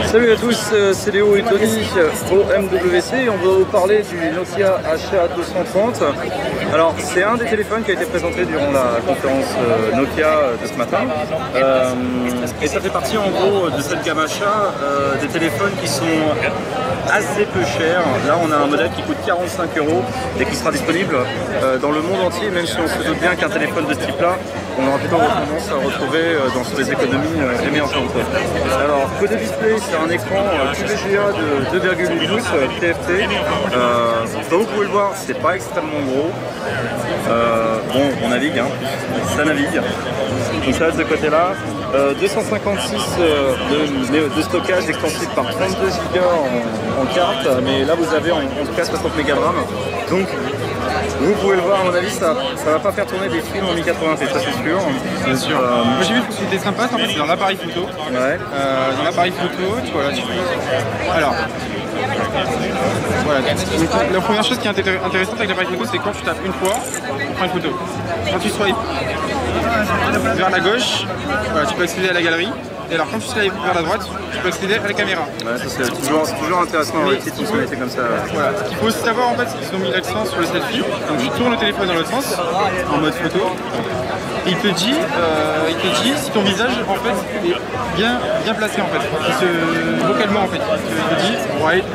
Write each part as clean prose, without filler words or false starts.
Salut à tous, c'est Léo et Tony au MWC. On va vous parler du Nokia HA230. Alors c'est un des téléphones qui a été présenté durant la conférence Nokia de ce matin. Et ça fait partie en gros de cette gamme achat des téléphones qui sont assez peu chers. Là on a un modèle qui coûte 45 € et qui sera disponible dans le monde entier, même si on se doute bien qu'un téléphone de ce type là, on aura plutôt tendance à le retrouver dans les économies émergentes. Alors côté display, c'est un écran QVGA de 2,8 pouces TFT. Comme vous pouvez le voir, c'est pas extrêmement gros. Bon, on navigue, hein. Ça navigue. Donc ça de ce côté-là. 256 de stockage extensif par 32 Go en carte, mais là vous avez en tout cas 60 MB de RAM. Donc vous pouvez le voir, à mon avis, ça va pas faire tourner des films en 1080p, ça c'est sûr. Bien sûr. Moi j'ai vu une fonctionnalité sympa, en fait c'est dans l'appareil photo. Ouais. Dans l'appareil photo, tu vois là, tu peux... Alors, voilà. Donc, la première chose qui est intéressante avec l'appareil photo, c'est quand tu tapes une fois, tu prends une photo. Quand tu swipes vers la gauche, voilà, tu peux accéder à la galerie. Et alors quand tu swipes vers la droite, tu peux accéder à la caméra. Ouais, ça c'est toujours intéressant dans les petites fonctionnalités comme ça. Voilà. Ce qu'il faut aussi savoir en fait, c'est qu'ils ont mis l'accent sur le selfie. Donc tu tournes le téléphone dans l'autre sens, en mode photo. Et il te dit si ton visage en fait est bien placé en fait. Vocalement en fait. Il te dit right,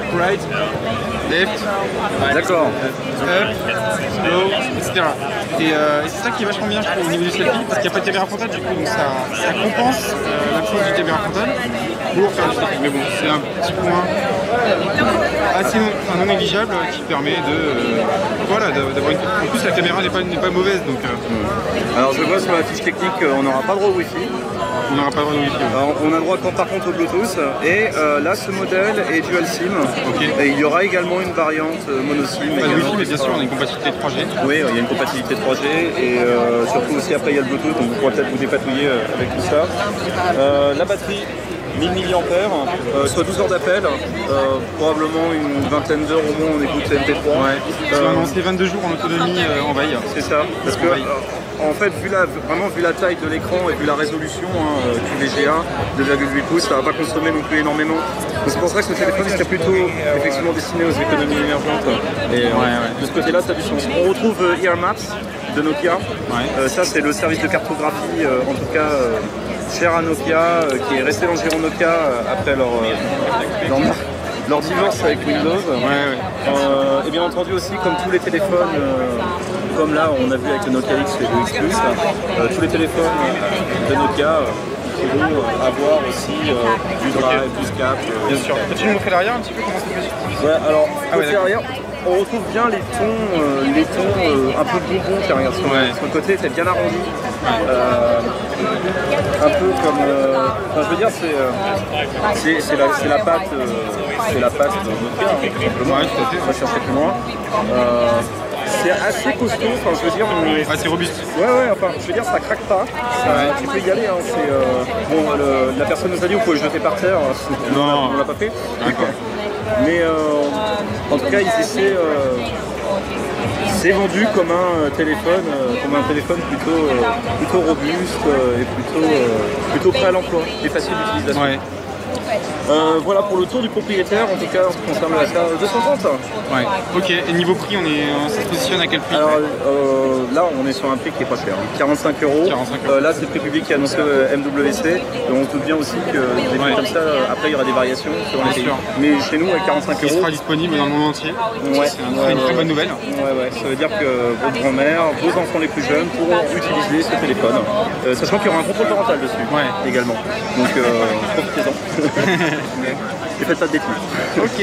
left, d'accord, up, slow, etc. Et c'est ça qui est vachement bien je trouve au niveau du selfie parce qu'il n'y a pas de caméra frontale du coup donc ça compense l'absence du caméra frontale pour faire du selfie. Mais bon, c'est un petit point assez non négligeable qui permet voilà, d'avoir une... En plus la caméra n'est pas mauvaise donc... Alors je vois sur la fiche technique on n'aura pas droit au Wi-Fi. On n'aura pas le droit au Wi-Fi. Alors, on a droit par contre au Bluetooth et là ce modèle est dual SIM. Okay. Et il y aura également une variante mono SIM. Pas de Wi-Fi mais bien sûr on a une compatibilité 3G. Oui, il y a une compatibilité 3G et surtout aussi après il y a le Bluetooth donc vous pourrez peut-être vous dépatouiller avec tout ça. La batterie 1000 mAh, soit 12 heures d'appel, probablement une vingtaine d'heures au moins en écoute MP3. Ouais. Ils ont annoncé 22 jours en autonomie en veille. C'est ça, parce que en fait vu la taille de l'écran et vu la résolution QVGA 2,8 pouces, ça va pas consommer non plus énormément. C'est pour ça que ce téléphone serait plutôt effectivement destiné aux économies émergentes. Et de ce côté-là, ça a du sens. On retrouve Ear Maps de Nokia. Ouais. Ça c'est le service de cartographie, en tout cas cher à Nokia, qui est resté dans le giron Nokia après leur divorce avec Windows. Et bien entendu aussi, comme tous les téléphones, comme là on a vu avec le Nokia X et le X Plus, tous les téléphones de Nokia pourront avoir aussi du drive, du SCAP. Bien sûr. Peux-tu nous montrer l'arrière un petit peu comment ça fait? Ouais, alors côté arrière, on retrouve bien les tons un peu bonbons qui arrivent sur le côté, c'est bien arrondi. Un peu comme, je veux dire, c'est la pâte de Nokia, tout simplement. Ouais, tout à fait. On va chercher plus loin. C'est assez costaud, enfin je veux dire. C'est robuste. Ouais, enfin je veux dire, ça craque pas. Tu peux y aller. Hein, bon, la personne nous a dit, vous pouvez le jeter par terre. Non, on l'a pas fait. Mais en tout cas, ils essaient. C'est vendu comme un téléphone, plutôt robuste et plutôt prêt à l'emploi et facile d'utilisation. Ouais. Voilà pour le tour du propriétaire, en tout cas en ce qui concerne la HA230. Ouais. Ok, et niveau prix, on se positionne à quel prix? Alors là on est sur un prix qui est pas cher, 45 €. Là c'est le prix public qui a annoncé MWC, et on se doute bien aussi que des prix comme ça, après il y aura des variations selon les pays. Mais chez nous à 45 €. Il sera disponible dans le monde entier. C'est une très bonne nouvelle. Ouais, ça veut dire que votre grand-mère, vos enfants les plus jeunes pourront utiliser ce téléphone, sachant qu'il y aura un contrôle parental dessus également. Donc profitez-en. Et faites pas de bêtises. Ok.